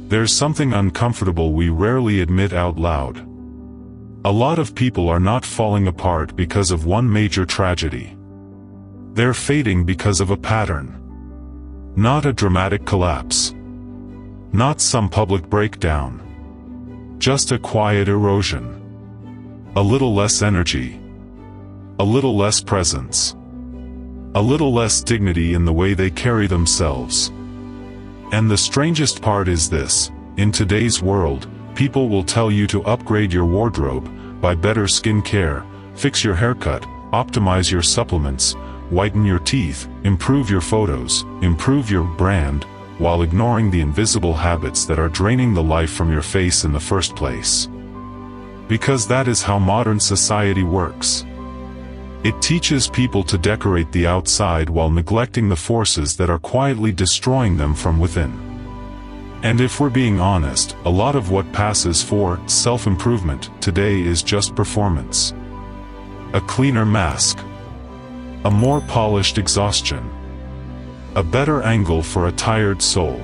There's something uncomfortable we rarely admit out loud. A lot of people are not falling apart because of one major tragedy. They're fading because of a pattern. Not a dramatic collapse. Not some public breakdown. Just a quiet erosion. A little less energy. A little less presence. A little less dignity in the way they carry themselves. And the strangest part is this: in today's world, people will tell you to upgrade your wardrobe, buy better skin care, fix your haircut, optimize your supplements, whiten your teeth, improve your photos, improve your brand, while ignoring the invisible habits that are draining the life from your face in the first place. Because that is how modern society works. It teaches people to decorate the outside while neglecting the forces that are quietly destroying them from within. And if we're being honest, a lot of what passes for self-improvement today is just performance. A cleaner mask. A more polished exhaustion. A better angle for a tired soul.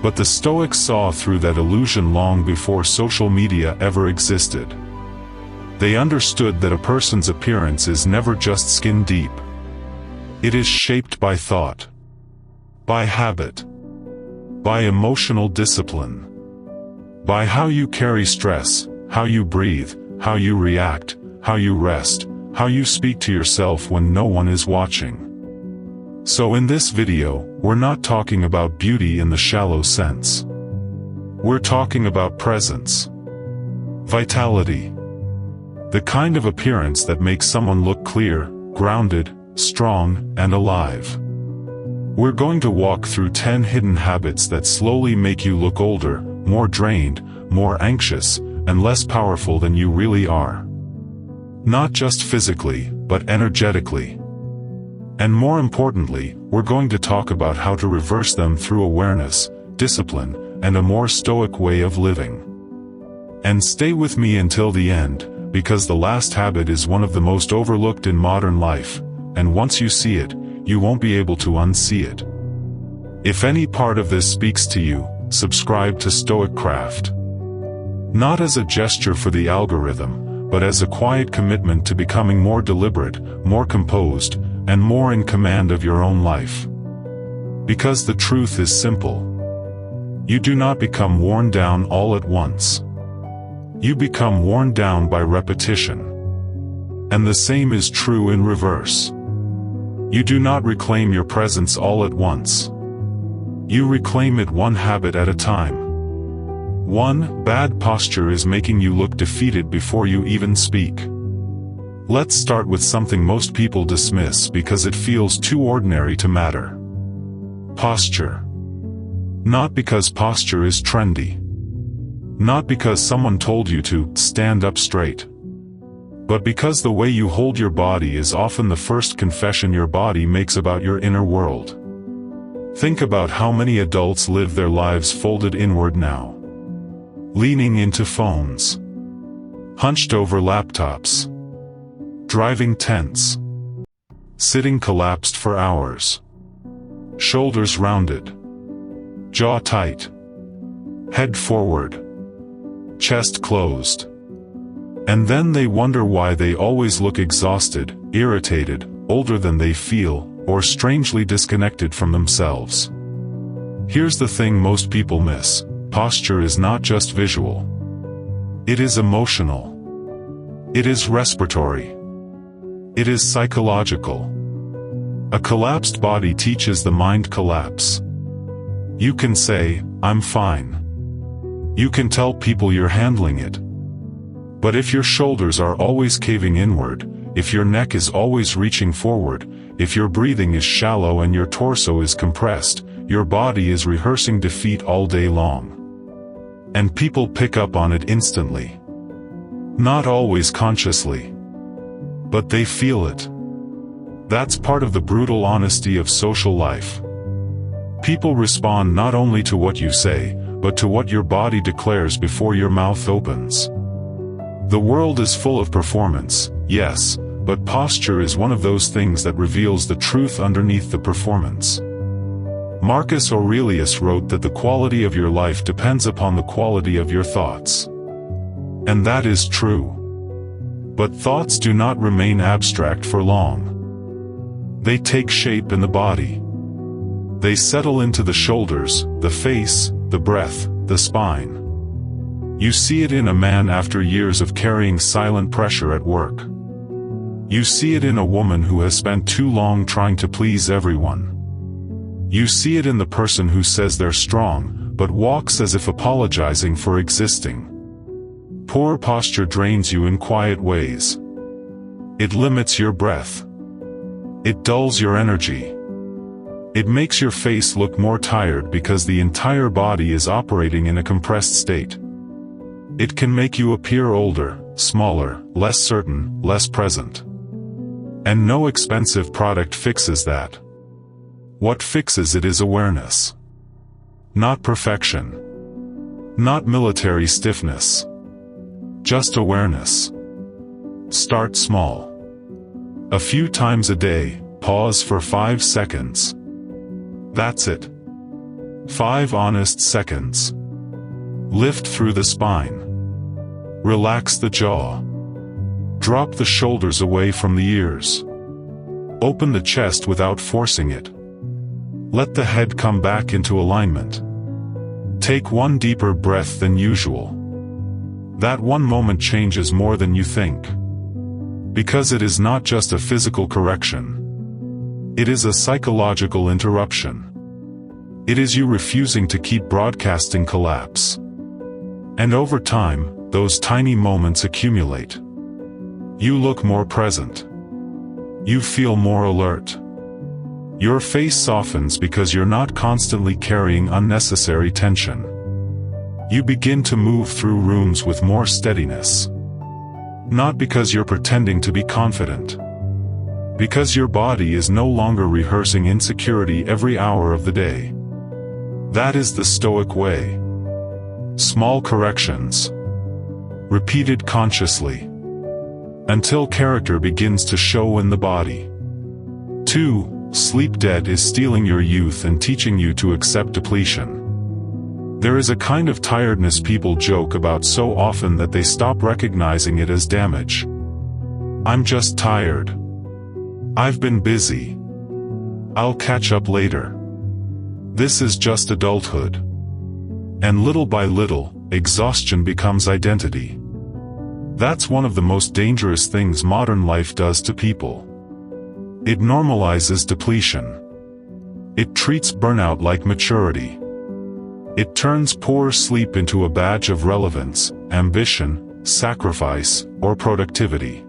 But the Stoics saw through that illusion long before social media ever existed. They understood that a person's appearance is never just skin deep. It is shaped by thought. By habit. By emotional discipline. By how you carry stress, how you breathe, how you react, how you rest, how you speak to yourself when no one is watching. So in this video, we're not talking about beauty in the shallow sense. We're talking about presence. Vitality. The kind of appearance that makes someone look clear, grounded, strong, and alive. We're going to walk through 10 hidden habits that slowly make you look older, more drained, more anxious, and less powerful than you really are. Not just physically, but energetically. And more importantly, we're going to talk about how to reverse them through awareness, discipline, and a more stoic way of living. And stay with me until the end, because the last habit is one of the most overlooked in modern life, and once you see it, you won't be able to unsee it. If any part of this speaks to you, subscribe to StoicCraft. Not as a gesture for the algorithm, but as a quiet commitment to becoming more deliberate, more composed, and more in command of your own life. Because the truth is simple. You do not become worn down all at once. You become worn down by repetition. And the same is true in reverse. You do not reclaim your presence all at once. You reclaim it one habit at a time. One bad posture is making you look defeated before you even speak. Let's start with something most people dismiss because it feels too ordinary to matter. Posture. Not because posture is trendy. Not because someone told you to stand up straight. But because the way you hold your body is often the first confession your body makes about your inner world. Think about how many adults live their lives folded inward now. Leaning into phones. Hunched over laptops. Driving tense. Sitting collapsed for hours. Shoulders rounded. Jaw tight. Head forward. Chest closed. And then they wonder why they always look exhausted, irritated, older than they feel, or strangely disconnected from themselves. Here's the thing most people miss: posture is not just visual. It is emotional. It is respiratory. It is psychological. A collapsed body teaches the mind collapse. You can say, "I'm fine." You can tell people you're handling it. But if your shoulders are always caving inward, if your neck is always reaching forward, if your breathing is shallow and your torso is compressed, your body is rehearsing defeat all day long. And people pick up on it instantly. Not always consciously. But they feel it. That's part of the brutal honesty of social life. People respond not only to what you say, but to what your body declares before your mouth opens. The world is full of performance, yes, but posture is one of those things that reveals the truth underneath the performance. Marcus Aurelius wrote that the quality of your life depends upon the quality of your thoughts. And that is true. But thoughts do not remain abstract for long. They take shape in the body. They settle into the shoulders, the face, the breath, the spine. You see it in a man after years of carrying silent pressure at work. You see it in a woman who has spent too long trying to please everyone. You see it in the person who says they're strong, but walks as if apologizing for existing. Poor posture drains you in quiet ways. It limits your breath. It dulls your energy. It makes your face look more tired because the entire body is operating in a compressed state. It can make you appear older, smaller, less certain, less present. And no expensive product fixes that. What fixes it is awareness. Not perfection. Not military stiffness. Just awareness. Start small. A few times a day, pause for 5 seconds. That's it. 5 honest seconds. Lift through the spine. Relax the jaw. Drop the shoulders away from the ears. Open the chest without forcing it. Let the head come back into alignment. Take one deeper breath than usual. That one moment changes more than you think. Because it is not just a physical correction. It is a psychological interruption. It is you refusing to keep broadcasting collapse. And over time, those tiny moments accumulate. You look more present. You feel more alert. Your face softens because you're not constantly carrying unnecessary tension. You begin to move through rooms with more steadiness. Not because you're pretending to be confident. Because your body is no longer rehearsing insecurity every hour of the day. That is the Stoic way. Small corrections. Repeated consciously. Until character begins to show in the body. 2. Sleep debt is stealing your youth and teaching you to accept depletion. There is a kind of tiredness people joke about so often that they stop recognizing it as damage. I'm just tired. I've been busy. I'll catch up later. This is just adulthood. And little by little, exhaustion becomes identity. That's one of the most dangerous things modern life does to people. It normalizes depletion. It treats burnout like maturity. It turns poor sleep into a badge of relevance, ambition, sacrifice, or productivity.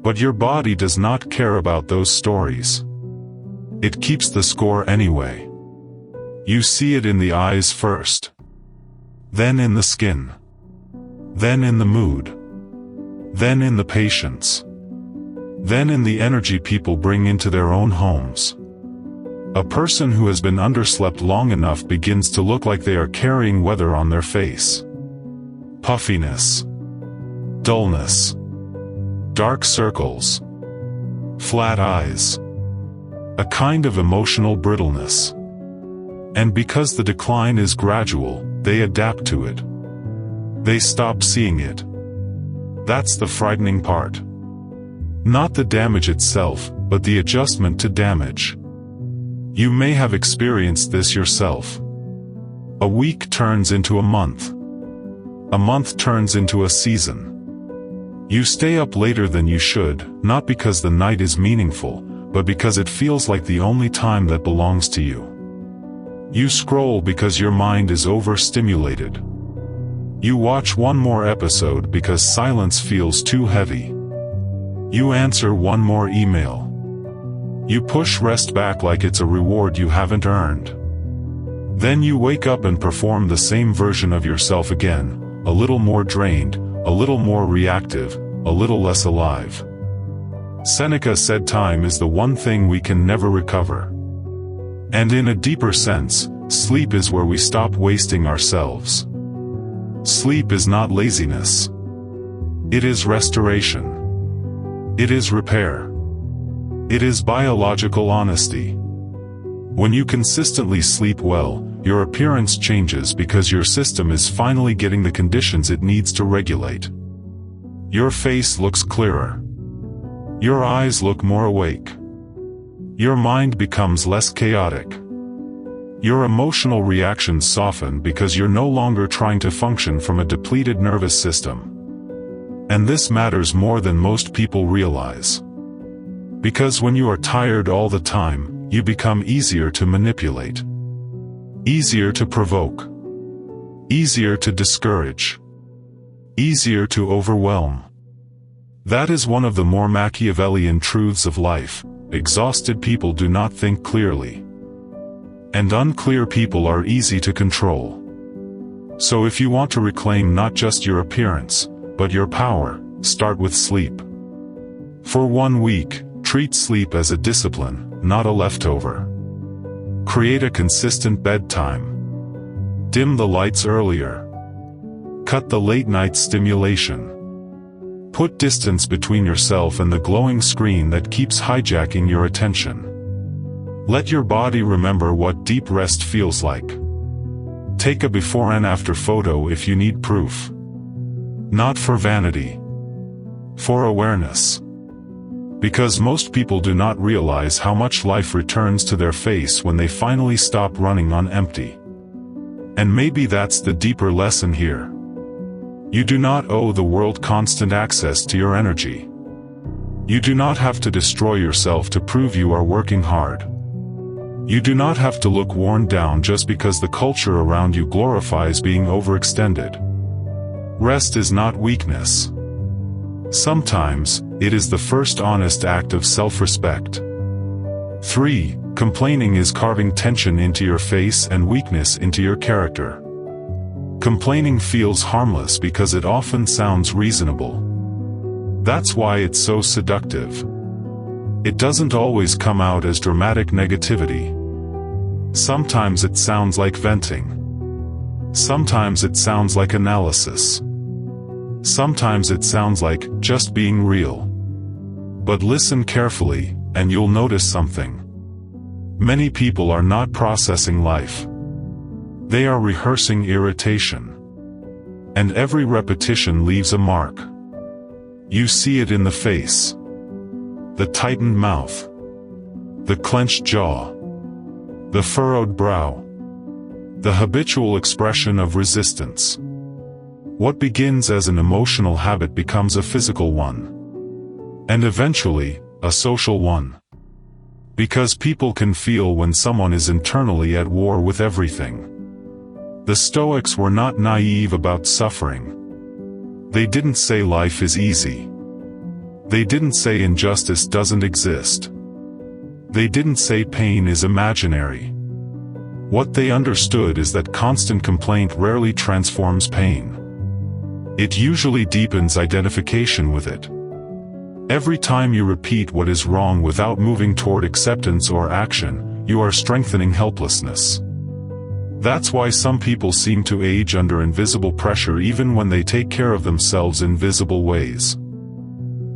But your body does not care about those stories. It keeps the score anyway. You see it in the eyes first. Then in the skin. Then in the mood. Then in the patience. Then in the energy people bring into their own homes. A person who has been underslept long enough begins to look like they are carrying weather on their face. Puffiness. Dullness. Dark circles. Flat eyes. A kind of emotional brittleness. And because the decline is gradual, they adapt to it. They stop seeing it. That's the frightening part. Not the damage itself, but the adjustment to damage. You may have experienced this yourself. A week turns into a month. A month turns into a season. You stay up later than you should, not because the night is meaningful, but because it feels like the only time that belongs to you. You scroll because your mind is overstimulated. You watch one more episode because silence feels too heavy. You answer one more email. You push rest back like it's a reward you haven't earned. Then you wake up and perform the same version of yourself again, a little more drained, a little more reactive, a little less alive. Seneca said time is the one thing we can never recover. And in a deeper sense, sleep is where we stop wasting ourselves. Sleep is not laziness. It is restoration. It is repair. It is biological honesty. When you consistently sleep well, your appearance changes because your system is finally getting the conditions it needs to regulate. Your face looks clearer. Your eyes look more awake. Your mind becomes less chaotic. Your emotional reactions soften because you're no longer trying to function from a depleted nervous system. And this matters more than most people realize. Because when you are tired all the time, you become easier to manipulate. Easier to provoke. Easier to discourage. Easier to overwhelm. That is one of the more Machiavellian truths of life. Exhausted people do not think clearly. And unclear people are easy to control. So if you want to reclaim not just your appearance, but your power, start with sleep. For 1 week, treat sleep as a discipline, not a leftover. Create a consistent bedtime. Dim the lights earlier. Cut the late-night stimulation. Put distance between yourself and the glowing screen that keeps hijacking your attention. Let your body remember what deep rest feels like. Take a before and after photo if you need proof. Not for vanity. For awareness. Because most people do not realize how much life returns to their face when they finally stop running on empty. And maybe that's the deeper lesson here. You do not owe the world constant access to your energy. You do not have to destroy yourself to prove you are working hard. You do not have to look worn down just because the culture around you glorifies being overextended. Rest is not weakness. Sometimes, it is the first honest act of self-respect. 3. Complaining is carving tension into your face and weakness into your character. Complaining feels harmless because it often sounds reasonable. That's why it's so seductive. It doesn't always come out as dramatic negativity. Sometimes it sounds like venting. Sometimes it sounds like analysis. Sometimes it sounds like just being real. But listen carefully, and you'll notice something. Many people are not processing life. They are rehearsing irritation. And every repetition leaves a mark. You see it in the face. The tightened mouth. The clenched jaw. The furrowed brow. The habitual expression of resistance. What begins as an emotional habit becomes a physical one. And eventually, a social one. Because people can feel when someone is internally at war with everything. The Stoics were not naive about suffering. They didn't say life is easy. They didn't say injustice doesn't exist. They didn't say pain is imaginary. What they understood is that constant complaint rarely transforms pain. It usually deepens identification with it. Every time you repeat what is wrong without moving toward acceptance or action, you are strengthening helplessness. That's why some people seem to age under invisible pressure even when they take care of themselves in visible ways.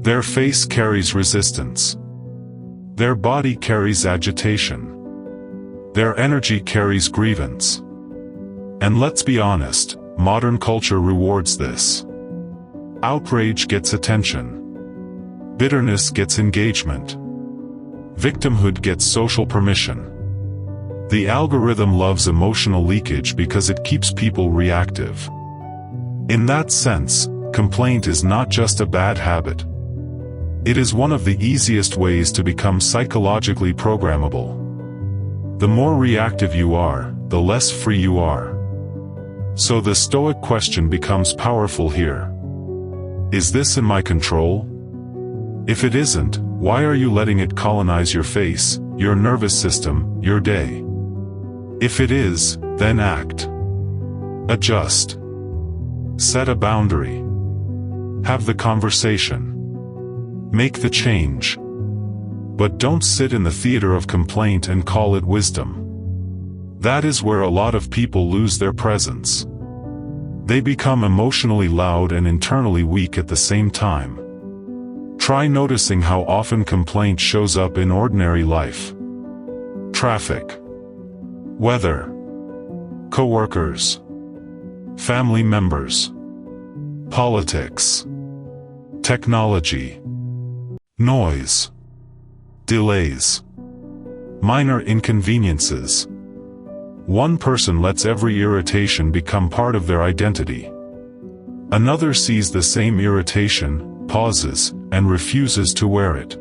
Their face carries resistance. Their body carries agitation. Their energy carries grievance. And let's be honest, modern culture rewards this. Outrage gets attention. Bitterness gets engagement. Victimhood gets social permission. The algorithm loves emotional leakage because it keeps people reactive. In that sense, complaint is not just a bad habit. It is one of the easiest ways to become psychologically programmable. The more reactive you are, the less free you are. So the Stoic question becomes powerful here. Is this in my control? If it isn't, why are you letting it colonize your face, your nervous system, your day? If it is, then act. Adjust. Set a boundary. Have the conversation. Make the change. But don't sit in the theater of complaint and call it wisdom. That is where a lot of people lose their presence. They become emotionally loud and internally weak at the same time. Try noticing how often complaint shows up in ordinary life. Traffic. Weather, coworkers, family members, politics, technology, noise, delays, minor inconveniences. One person lets every irritation become part of their identity. Another sees the same irritation, pauses, and refuses to wear it.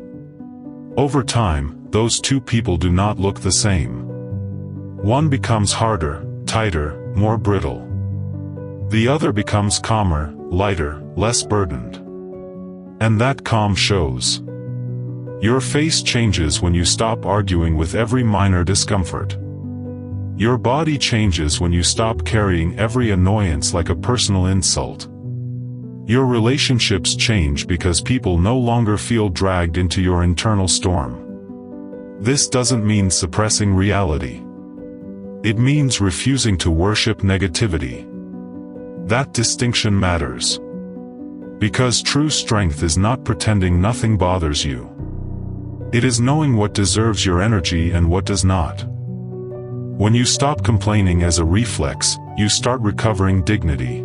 Over time, those two people do not look the same. One becomes harder, tighter, more brittle. The other becomes calmer, lighter, less burdened. And that calm shows. Your face changes when you stop arguing with every minor discomfort. Your body changes when you stop carrying every annoyance like a personal insult. Your relationships change because people no longer feel dragged into your internal storm. This doesn't mean suppressing reality. It means refusing to worship negativity. That distinction matters. Because true strength is not pretending nothing bothers you. It is knowing what deserves your energy and what does not. When you stop complaining as a reflex, you start recovering dignity.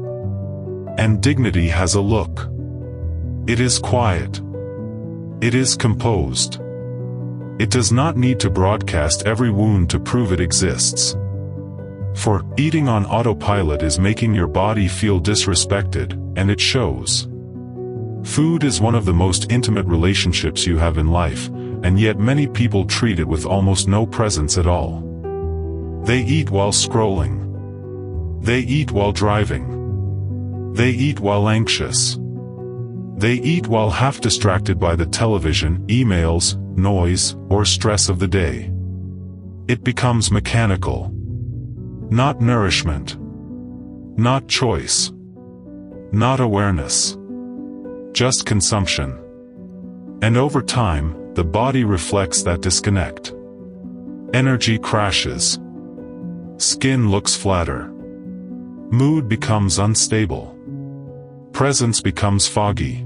And dignity has a look. It is quiet. It is composed. It does not need to broadcast every wound to prove it exists. For eating on autopilot is making your body feel disrespected, and it shows. Food is one of the most intimate relationships you have in life, and yet many people treat it with almost no presence at all. They eat while scrolling. They eat while driving. They eat while anxious. They eat while half distracted by the television, emails, noise, or stress of the day. It becomes mechanical. Not nourishment. Not choice. Not awareness. Just consumption. And over time, the body reflects that disconnect. Energy crashes. Skin looks flatter. Mood becomes unstable. Presence becomes foggy.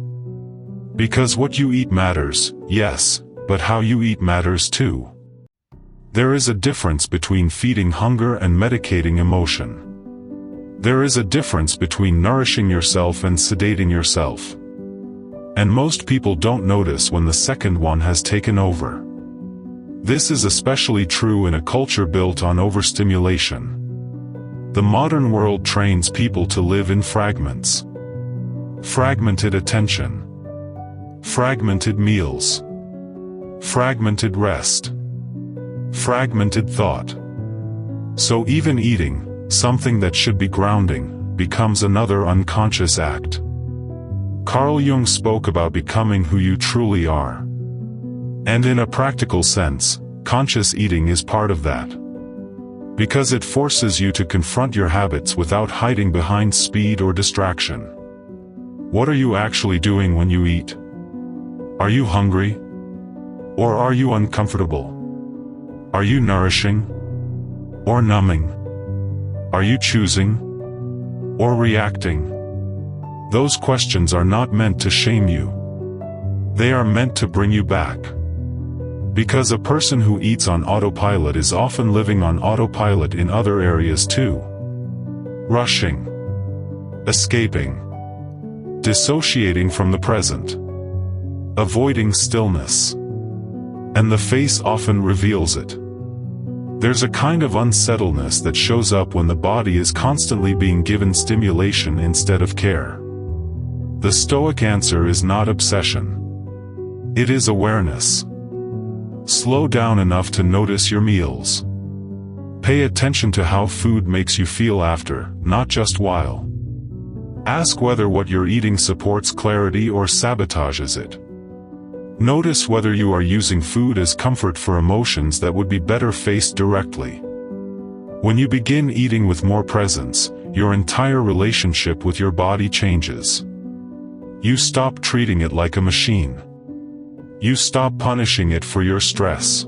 Because what you eat matters, yes, but how you eat matters too. There is a difference between feeding hunger and medicating emotion. There is a difference between nourishing yourself and sedating yourself. And most people don't notice when the second one has taken over. This is especially true in a culture built on overstimulation. The modern world trains people to live in fragments. Fragmented attention. Fragmented meals. Fragmented rest. Fragmented thought. So even eating, something that should be grounding, becomes another unconscious act. Carl Jung spoke about becoming who you truly are. And in a practical sense, conscious eating is part of that. Because it forces you to confront your habits without hiding behind speed or distraction. What are you actually doing when you eat? Are you hungry? Or are you uncomfortable? Are you nourishing? Or numbing? Are you choosing? Or reacting? Those questions are not meant to shame you. They are meant to bring you back. Because a person who eats on autopilot is often living on autopilot in other areas too. Rushing. Escaping. Dissociating from the present. Avoiding stillness. And the face often reveals it. There's a kind of unsettledness that shows up when the body is constantly being given stimulation instead of care. The Stoic answer is not obsession. It is awareness. Slow down enough to notice your meals. Pay attention to how food makes you feel after, not just while. Ask whether what you're eating supports clarity or sabotages it. Notice whether you are using food as comfort for emotions that would be better faced directly. When you begin eating with more presence, your entire relationship with your body changes. You stop treating it like a machine. You stop punishing it for your stress.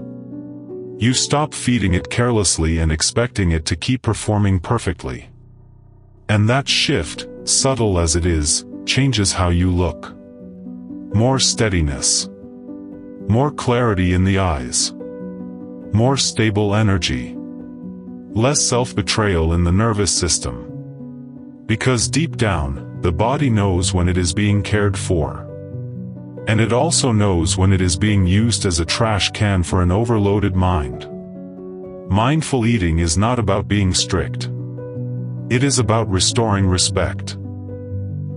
You stop feeding it carelessly and expecting it to keep performing perfectly. And that shift, subtle as it is, changes how you look. More steadiness. More clarity in the eyes. More stable energy. Less self-betrayal in the nervous system. Because deep down, the body knows when it is being cared for. And it also knows when it is being used as a trash can for an overloaded mind. Mindful eating is not about being strict. It is about restoring respect.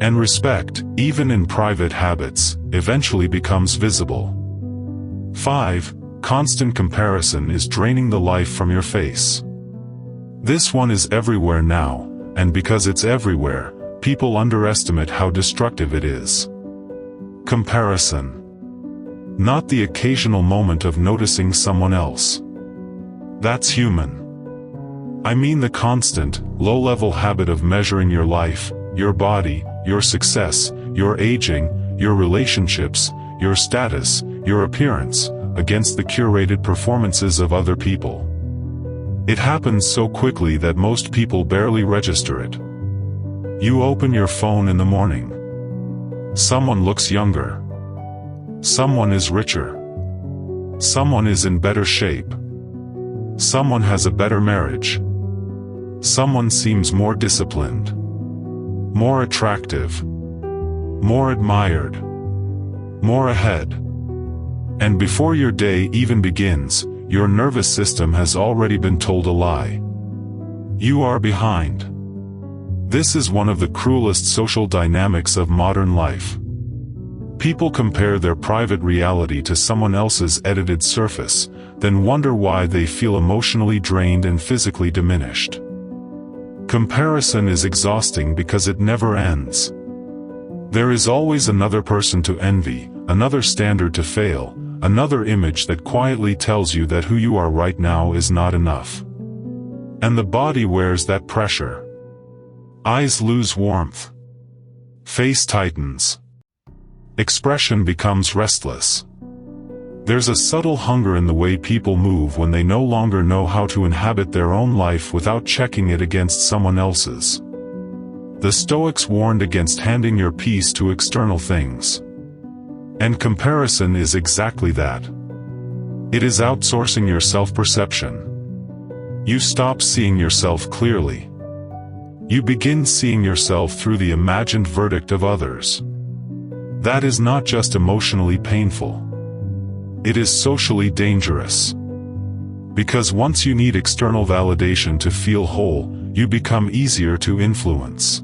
And respect, even in private habits, eventually becomes visible. 5. Constant comparison is draining the life from your face. This one is everywhere now, and because it's everywhere, people underestimate how destructive it is. Comparison. Not the occasional moment of noticing someone else. That's human. I mean the constant, low-level habit of measuring your life, your body, your success, your aging, your relationships, your status, your appearance, against the curated performances of other people. It happens so quickly that most people barely register it. You open your phone in the morning. Someone looks younger. Someone is richer. Someone is in better shape. Someone has a better marriage. Someone seems more disciplined, more attractive, more admired, more ahead. And before your day even begins, your nervous system has already been told a lie. You are behind. This is one of the cruelest social dynamics of modern life. People compare their private reality to someone else's edited surface, then wonder why they feel emotionally drained and physically diminished. Comparison is exhausting because it never ends. There is always another person to envy, another standard to fail, another image that quietly tells you that who you are right now is not enough. And the body wears that pressure. Eyes lose warmth. Face tightens. Expression becomes restless. There's a subtle hunger in the way people move when they no longer know how to inhabit their own life without checking it against someone else's. The Stoics warned against handing your peace to external things. And comparison is exactly that. It is outsourcing your self-perception. You stop seeing yourself clearly. You begin seeing yourself through the imagined verdict of others. That is not just emotionally painful. It is socially dangerous. Because once you need external validation to feel whole, you become easier to influence.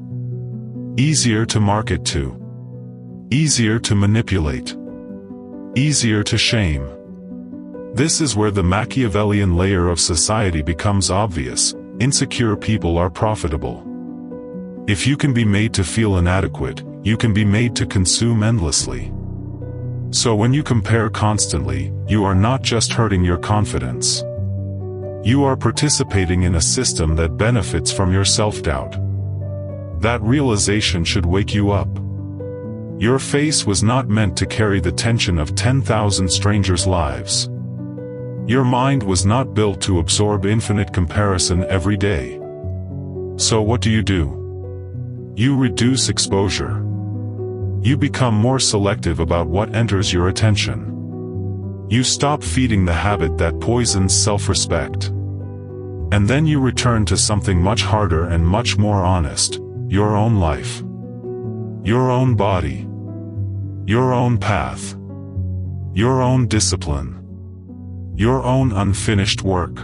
Easier to market to. Easier to manipulate. Easier to shame. This is where the Machiavellian layer of society becomes obvious. Insecure people are profitable. If you can be made to feel inadequate, you can be made to consume endlessly. So when you compare constantly, you are not just hurting your confidence. You are participating in a system that benefits from your self-doubt. That realization should wake you up. Your face was not meant to carry the tension of 10,000 strangers' lives. Your mind was not built to absorb infinite comparison every day. So what do? You reduce exposure. You become more selective about what enters your attention. You stop feeding the habit that poisons self-respect. And then you return to something much harder and much more honest: your own life. Your own body. Your own path. Your own discipline. Your own unfinished work.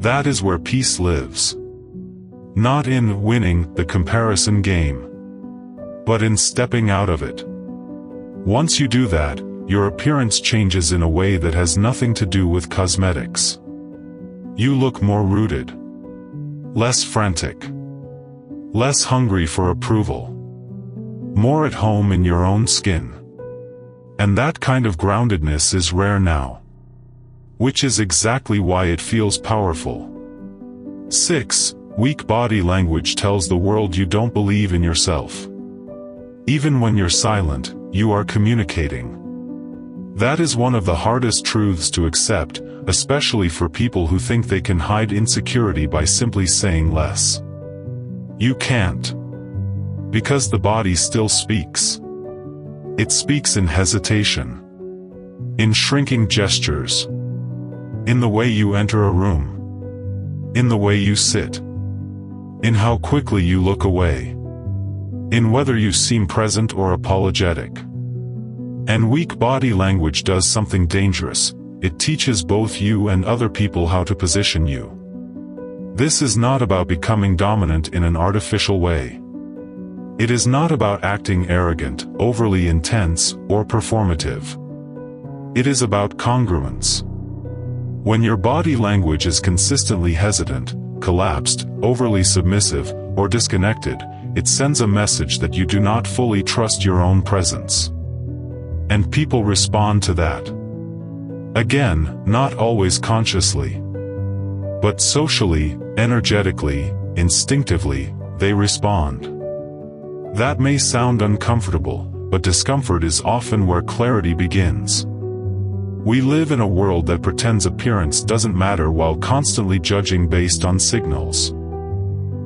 That is where peace lives. Not in winning the comparison game, but in stepping out of it. Once you do that, your appearance changes in a way that has nothing to do with cosmetics. You look more rooted. Less frantic. Less hungry for approval. More at home in your own skin. And that kind of groundedness is rare now. Which is exactly why it feels powerful. 6. Weak body language tells the world you don't believe in yourself. Even when you're silent, you are communicating. That is one of the hardest truths to accept, especially for people who think they can hide insecurity by simply saying less. You can't. Because the body still speaks. It speaks in hesitation. In shrinking gestures. In the way you enter a room. In the way you sit. In how quickly you look away. In whether you seem present or apologetic. And weak body language does something dangerous. It teaches both you and other people how to position you. This is not about becoming dominant in an artificial way. It is not about acting arrogant, overly intense, or performative. It is about congruence. When your body language is consistently hesitant, collapsed, overly submissive, or disconnected, it sends a message that you do not fully trust your own presence. And people respond to that. Again, not always consciously. But socially, energetically, instinctively, they respond. That may sound uncomfortable, but discomfort is often where clarity begins. We live in a world that pretends appearance doesn't matter while constantly judging based on signals.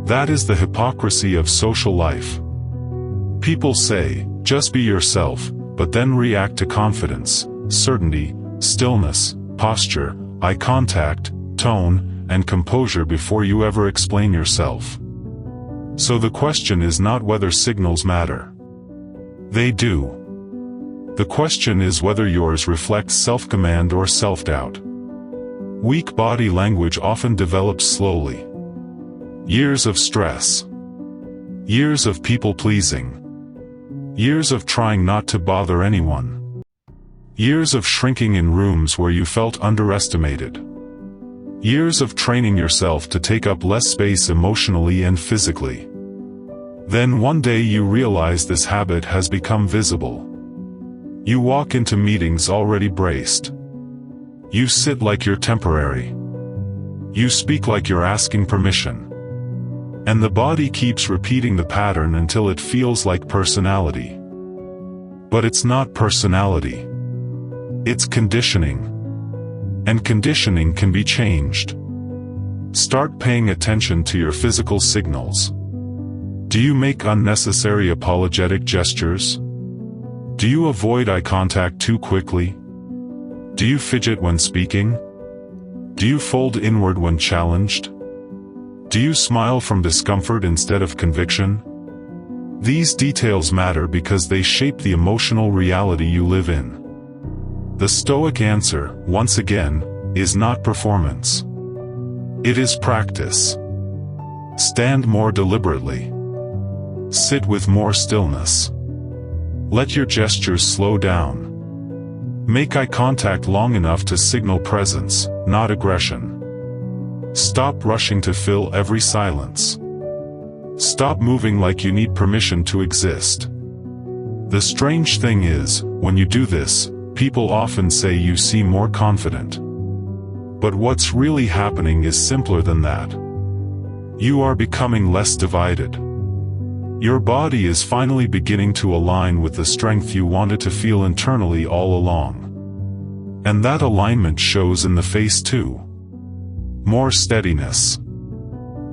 That is the hypocrisy of social life. People say, just be yourself, but then react to confidence, certainty, stillness, posture, eye contact, tone, and composure before you ever explain yourself. So the question is not whether signals matter. They do. The question is whether yours reflects self-command or self-doubt. Weak body language often develops slowly. Years of stress. Years of people-pleasing. Years of trying not to bother anyone. Years of shrinking in rooms where you felt underestimated. Years of training yourself to take up less space emotionally and physically. Then one day you realize this habit has become visible. You walk into meetings already braced. You sit like you're temporary. You speak like you're asking permission. And the body keeps repeating the pattern until it feels like personality. But it's not personality. It's conditioning. And conditioning can be changed. Start paying attention to your physical signals. Do you make unnecessary apologetic gestures? Do you avoid eye contact too quickly? Do you fidget when speaking? Do you fold inward when challenged? Do you smile from discomfort instead of conviction? These details matter because they shape the emotional reality you live in. The Stoic answer, once again, is not performance. It is practice. Stand more deliberately. Sit with more stillness. Let your gestures slow down. Make eye contact long enough to signal presence, not aggression. Stop rushing to fill every silence. Stop moving like you need permission to exist. The strange thing is, when you do this, people often say you seem more confident. But what's really happening is simpler than that. You are becoming less divided. Your body is finally beginning to align with the strength you wanted to feel internally all along. And that alignment shows in the face too. More steadiness.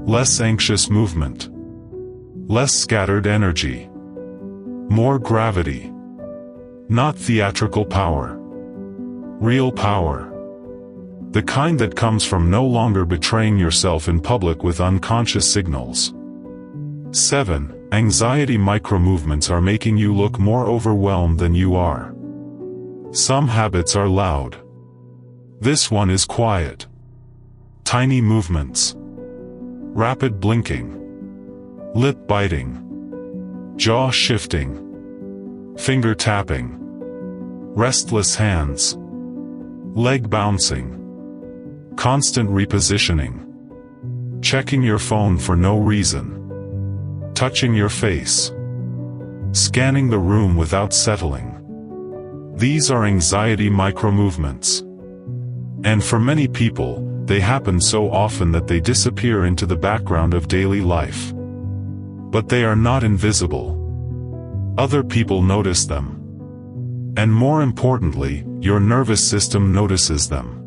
Less anxious movement. Less scattered energy. More gravity. Not theatrical power. Real power. The kind that comes from no longer betraying yourself in public with unconscious signals. 7. Anxiety micromovements are making you look more overwhelmed than you are. Some habits are loud. This one is quiet. Tiny movements. Rapid blinking. Lip biting. Jaw shifting. Finger tapping. Restless hands. Leg bouncing. Constant repositioning. Checking your phone for no reason. Touching your face. Scanning the room without settling. These are anxiety micromovements. And for many people, they happen so often that they disappear into the background of daily life. But they are not invisible. Other people notice them. And more importantly, your nervous system notices them.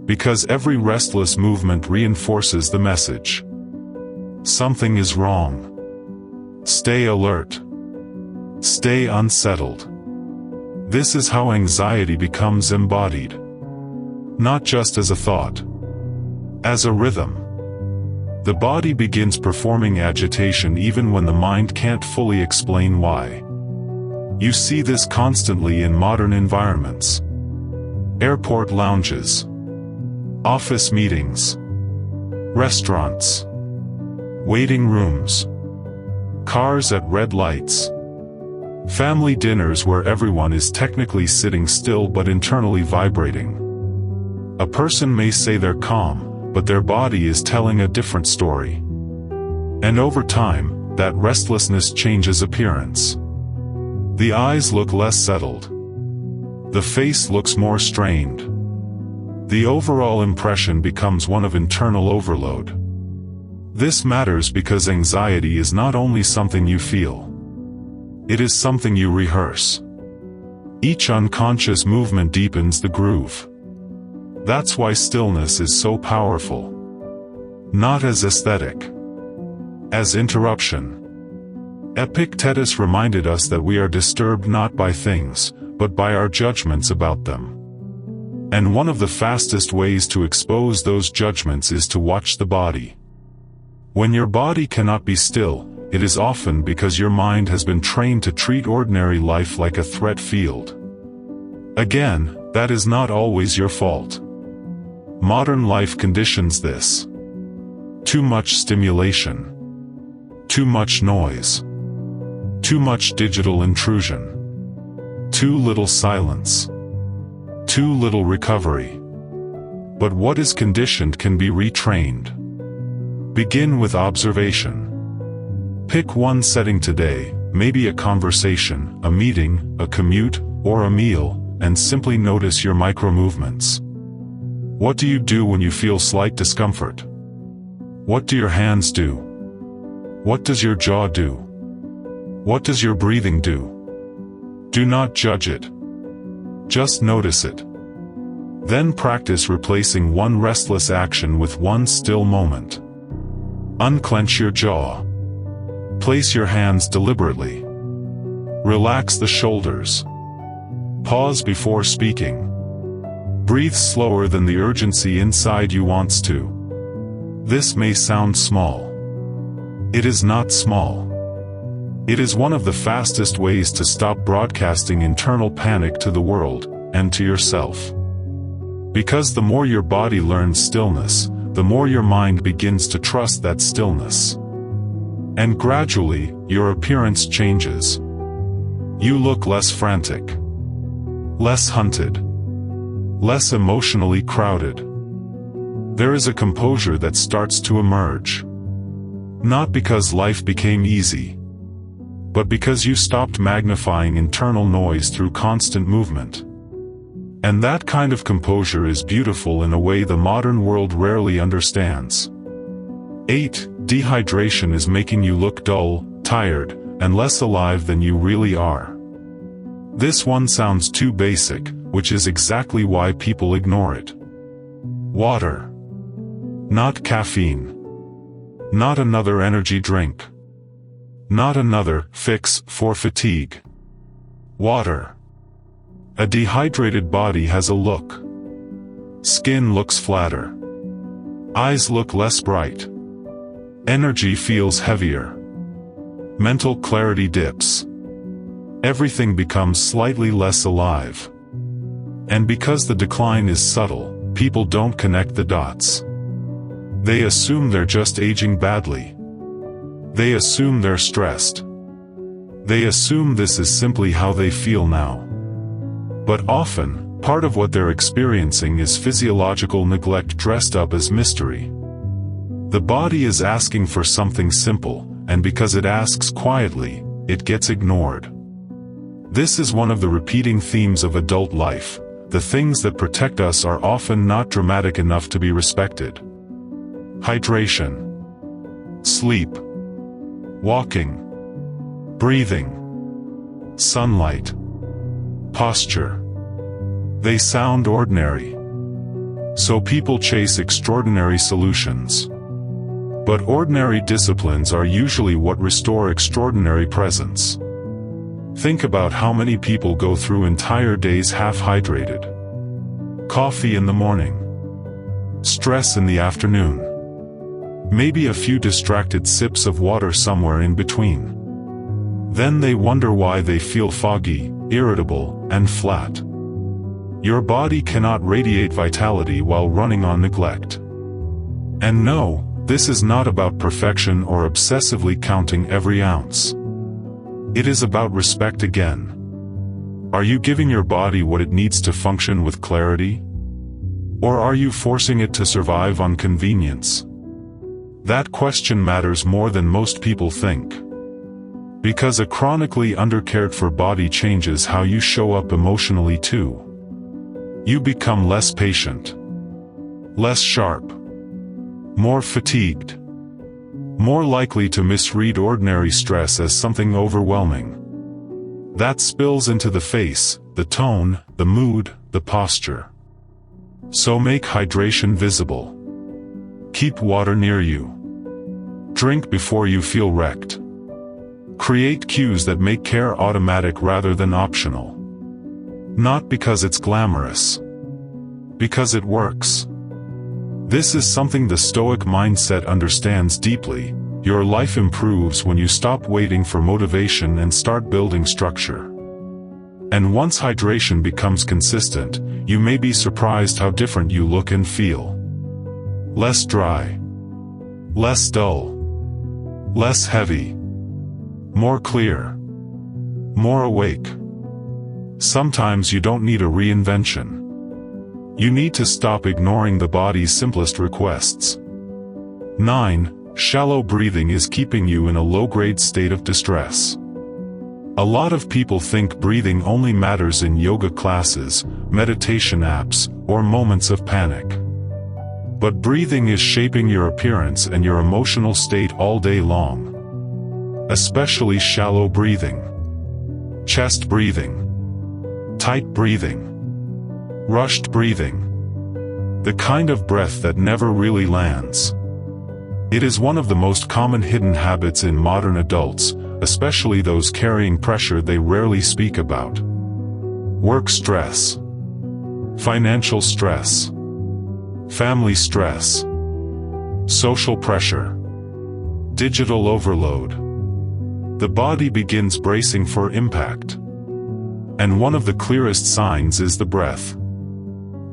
Because every restless movement reinforces the message. Something is wrong. Stay alert. Stay unsettled. This is how anxiety becomes embodied. Not just as a thought. As a rhythm. The body begins performing agitation even when the mind can't fully explain why. You see this constantly in modern environments. Airport lounges, office meetings, restaurants, waiting rooms, cars at red lights, family dinners where everyone is technically sitting still but internally vibrating. A person may say they're calm, but their body is telling a different story. And over time, that restlessness changes appearance. The eyes look less settled. The face looks more strained. The overall impression becomes one of internal overload. This matters because anxiety is not only something you feel. It is something you rehearse. Each unconscious movement deepens the groove. That's why stillness is so powerful. Not as aesthetic, as interruption. Epictetus reminded us that we are disturbed not by things, but by our judgments about them. And one of the fastest ways to expose those judgments is to watch the body. When your body cannot be still, it is often because your mind has been trained to treat ordinary life like a threat field. Again, that is not always your fault. Modern life conditions this. Too much stimulation. Too much noise. Too much digital intrusion. Too little silence. Too little recovery. But what is conditioned can be retrained. Begin with observation. Pick one setting today, maybe a conversation, a meeting, a commute, or a meal, and simply notice your micro-movements. What do you do when you feel slight discomfort? What do your hands do? What does your jaw do? What does your breathing do? Do not judge it. Just notice it. Then practice replacing one restless action with one still moment. Unclench your jaw. Place your hands deliberately. Relax the shoulders. Pause before speaking. Breathe slower than the urgency inside you wants to. This may sound small. It is not small. It is one of the fastest ways to stop broadcasting internal panic to the world, and to yourself. Because the more your body learns stillness, the more your mind begins to trust that stillness. And gradually, your appearance changes. You look less frantic, less hunted, less emotionally crowded. There is a composure that starts to emerge. Not because life became easy, but because you stopped magnifying internal noise through constant movement. And that kind of composure is beautiful in a way the modern world rarely understands. 8. Dehydration is making you look dull, tired, and less alive than you really are. This one sounds too basic, which is exactly why people ignore it. Water. Not caffeine. Not another energy drink. Not another fix for fatigue. Water. A dehydrated body has a look. Skin looks flatter. Eyes look less bright. Energy feels heavier. Mental clarity dips. Everything becomes slightly less alive. And because the decline is subtle, people don't connect the dots. They assume they're just aging badly. They assume they're stressed. They assume this is simply how they feel now. But often, part of what they're experiencing is physiological neglect dressed up as mystery. The body is asking for something simple, and because it asks quietly, it gets ignored. This is one of the repeating themes of adult life. The things that protect us are often not dramatic enough to be respected. Hydration. Sleep. Walking. Breathing. Sunlight. Posture. They sound ordinary. So people chase extraordinary solutions. But ordinary disciplines are usually what restore extraordinary presence. Think about how many people go through entire days half-hydrated. Coffee in the morning. Stress in the afternoon. Maybe a few distracted sips of water somewhere in between. Then they wonder why they feel foggy, irritable, and flat. Your body cannot radiate vitality while running on neglect. And no, this is not about perfection or obsessively counting every ounce. It is about respect again. Are you giving your body what it needs to function with clarity? Or are you forcing it to survive on convenience? That question matters more than most people think. Because a chronically undercared for body changes how you show up emotionally too. You become less patient, less sharp, more fatigued, more likely to misread ordinary stress as something overwhelming. That spills into the face, the tone, the mood, the posture. So make hydration visible. Keep water near you. Drink before you feel wrecked. Create cues that make care automatic rather than optional. Not because it's glamorous. Because it works. This is something the Stoic mindset understands deeply. Your life improves when you stop waiting for motivation and start building structure. And once hydration becomes consistent, you may be surprised how different you look and feel. Less dry. Less dull. Less heavy. More clear. More awake. Sometimes you don't need a reinvention. You need to stop ignoring the body's simplest requests. 9. Shallow breathing is keeping you in a low-grade state of distress. A lot of people think breathing only matters in yoga classes, meditation apps, or moments of panic. But breathing is shaping your appearance and your emotional state all day long. Especially shallow breathing. Chest breathing. Tight breathing. Rushed breathing. The kind of breath that never really lands. It is one of the most common hidden habits in modern adults, especially those carrying pressure they rarely speak about. Work stress. Financial stress. Family stress. Social pressure. Digital overload. The body begins bracing for impact. And one of the clearest signs is the breath.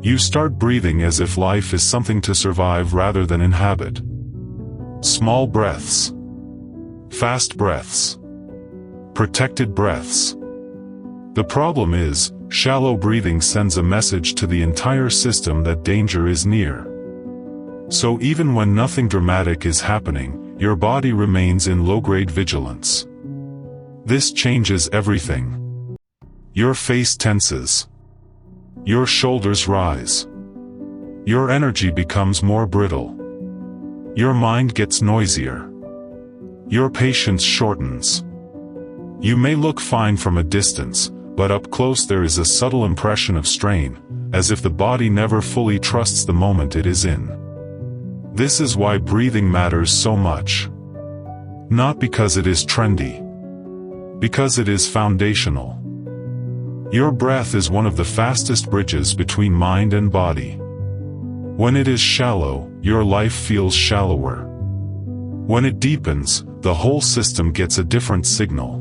You start breathing as if life is something to survive rather than inhabit. Small breaths. Fast breaths. Protected breaths. The problem is, shallow breathing sends a message to the entire system that danger is near. So even when nothing dramatic is happening, your body remains in low-grade vigilance. This changes everything. Your face tenses. Your shoulders rise. Your energy becomes more brittle. Your mind gets noisier. Your patience shortens. You may look fine from a distance, but up close there is a subtle impression of strain, as if the body never fully trusts the moment it is in. This is why breathing matters so much. Not because it is trendy. Because it is foundational. Your breath is one of the fastest bridges between mind and body. When it is shallow, your life feels shallower. When it deepens, the whole system gets a different signal.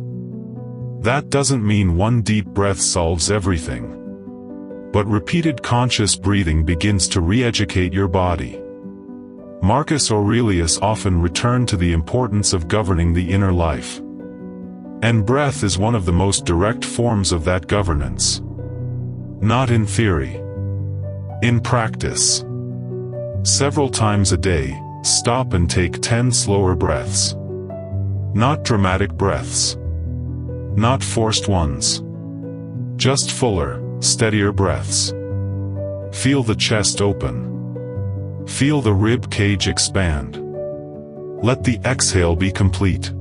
That doesn't mean one deep breath solves everything. But repeated conscious breathing begins to re-educate your body. Marcus Aurelius often returned to the importance of governing the inner life. And breath is one of the most direct forms of that governance. Not in theory. In practice. Several times a day, stop and take 10 slower breaths. Not dramatic breaths. Not forced ones. Just fuller, steadier breaths. Feel the chest open. Feel the rib cage expand. Let the exhale be complete.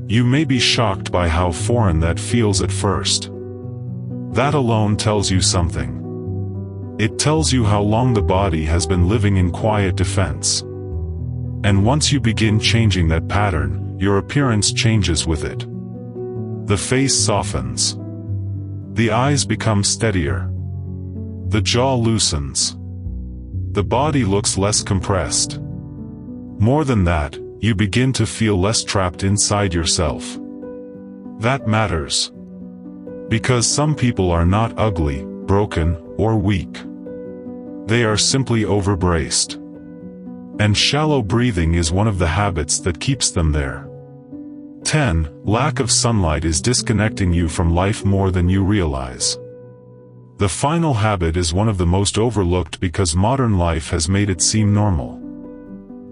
You may be shocked by how foreign that feels at first. That alone tells you something. It tells you how long the body has been living in quiet defense. And once you begin changing that pattern, your appearance changes with it. The face softens. The eyes become steadier. The jaw loosens. The body looks less compressed. More than that, you begin to feel less trapped inside yourself. That matters. Because some people are not ugly, broken, or weak. They are simply overbraced. And shallow breathing is one of the habits that keeps them there. 10. Lack of sunlight is disconnecting you from life more than you realize. The final habit is one of the most overlooked because modern life has made it seem normal.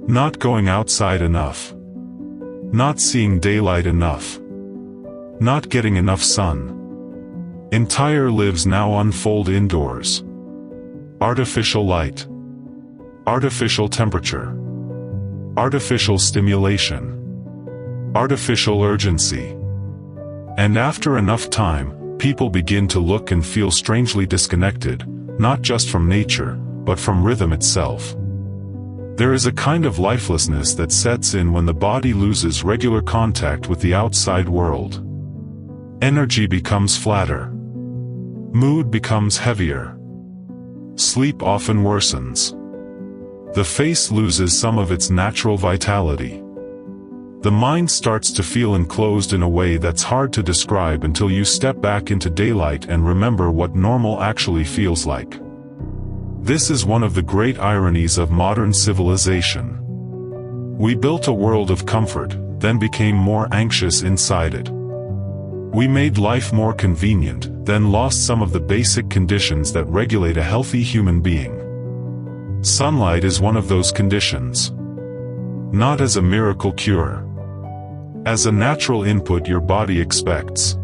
Not going outside enough. Not seeing daylight enough. Not getting enough sun. Entire lives now unfold indoors. Artificial light. Artificial temperature. Artificial stimulation. Artificial urgency. And after enough time, people begin to look and feel strangely disconnected, not just from nature, but from rhythm itself. There is a kind of lifelessness that sets in when the body loses regular contact with the outside world. Energy becomes flatter. Mood becomes heavier. Sleep often worsens. The face loses some of its natural vitality. The mind starts to feel enclosed in a way that's hard to describe until you step back into daylight and remember what normal actually feels like. This is one of the great ironies of modern civilization. We built a world of comfort, then became more anxious inside it. We made life more convenient, then lost some of the basic conditions that regulate a healthy human being. Sunlight is one of those conditions. Not as a miracle cure. As a natural input your body expects.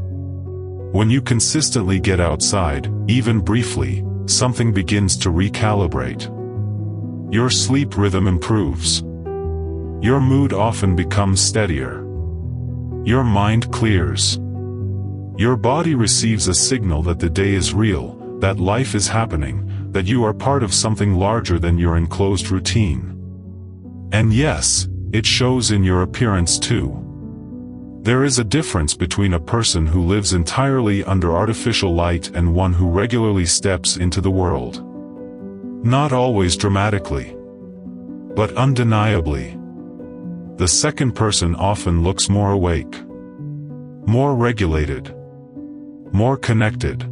When you consistently get outside, even briefly, something begins to recalibrate. Your sleep rhythm improves. Your mood often becomes steadier. Your mind clears. Your body receives a signal that the day is real, that life is happening, that you are part of something larger than your enclosed routine. And yes, it shows in your appearance too. There is a difference between a person who lives entirely under artificial light and one who regularly steps into the world. Not always dramatically, but undeniably. The second person often looks more awake, more regulated, more connected.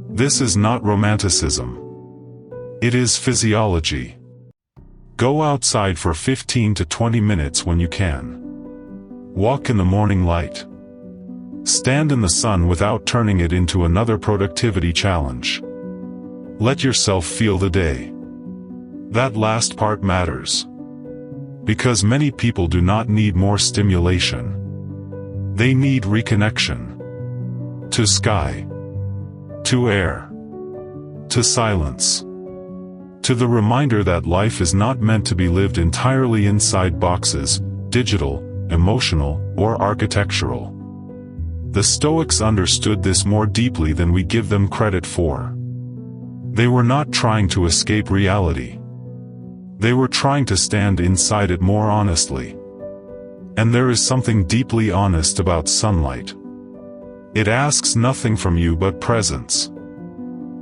This is not romanticism. It is physiology. Go outside for 15 to 20 minutes when you can. Walk in the morning light. Stand in the sun without turning it into another productivity challenge. Let yourself feel the day. That last part matters. Because many people do not need more stimulation. They need reconnection. To sky. To air. To silence. To the reminder that life is not meant to be lived entirely inside boxes, digital, emotional, or architectural. The Stoics understood this more deeply than we give them credit for. They were not trying to escape reality. They were trying to stand inside it more honestly. And there is something deeply honest about sunlight. It asks nothing from you but presence.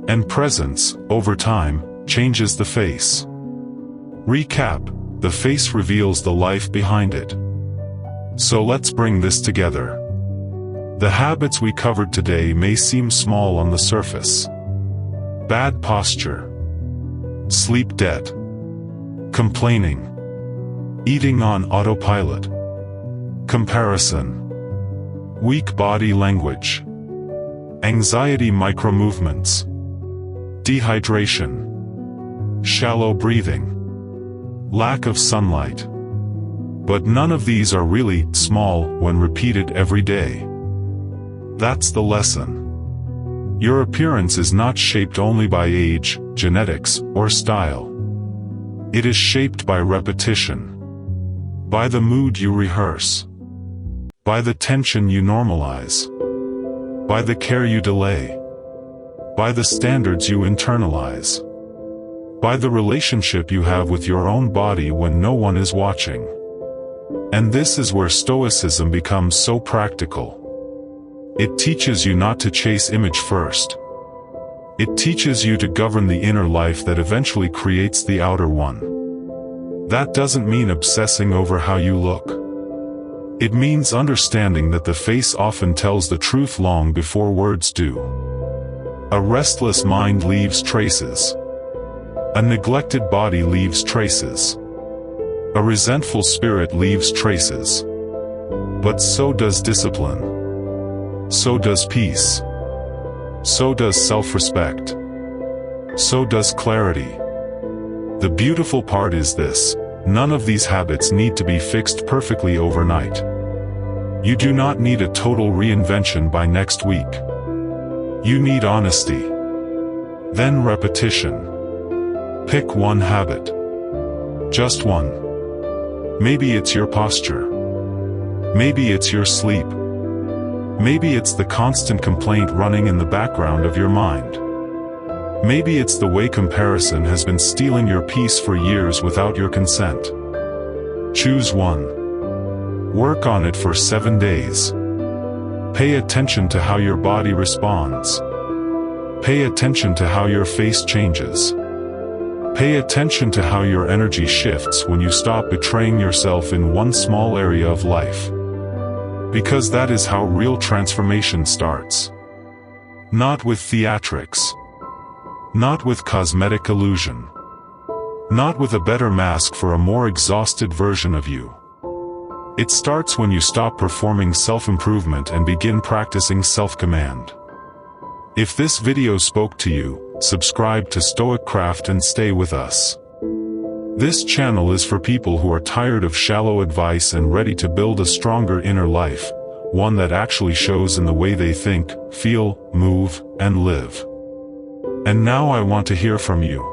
And presence, over time, changes the face. Recap: the face reveals the life behind it. So let's bring this together. The habits we covered today may seem small on the surface. Bad posture. Sleep debt. Complaining. Eating on autopilot. Comparison. Weak body language. Anxiety micromovements. Dehydration. Shallow breathing. Lack of sunlight. But none of these are really small when repeated every day. That's the lesson. Your appearance is not shaped only by age, genetics, or style. It is shaped by repetition. By the mood you rehearse. By the tension you normalize. By the care you delay. By the standards you internalize. By the relationship you have with your own body when no one is watching. And this is where Stoicism becomes so practical. It teaches you not to chase image first. It teaches you to govern the inner life that eventually creates the outer one. That doesn't mean obsessing over how you look. It means understanding that the face often tells the truth long before words do. A restless mind leaves traces. A neglected body leaves traces. A resentful spirit leaves traces. But so does discipline. So does peace. So does self-respect. So does clarity. The beautiful part is this: none of these habits need to be fixed perfectly overnight. You do not need a total reinvention by next week. You need honesty. Then repetition. Pick one habit. Just one. Maybe it's your posture. Maybe it's your sleep. Maybe it's the constant complaint running in the background of your mind. Maybe it's the way comparison has been stealing your peace for years without your consent. Choose one. Work on it for 7 days. Pay attention to how your body responds. Pay attention to how your face changes. Pay attention to how your energy shifts when you stop betraying yourself in one small area of life. Because that is how real transformation starts. Not with theatrics. Not with cosmetic illusion. Not with a better mask for a more exhausted version of you. It starts when you stop performing self-improvement and begin practicing self-command. If this video spoke to you, subscribe to StoicCraft and stay with us. This channel is for people who are tired of shallow advice and ready to build a stronger inner life, one that actually shows in the way they think, feel, move, and live. And now I want to hear from you.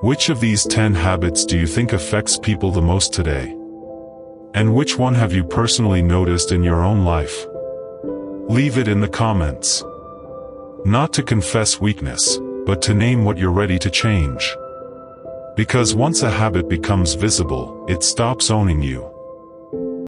Which of these 10 habits do you think affects people the most today? And which one have you personally noticed in your own life? Leave it in the comments. Not to confess weakness, but to name what you're ready to change. Because once a habit becomes visible, it stops owning you.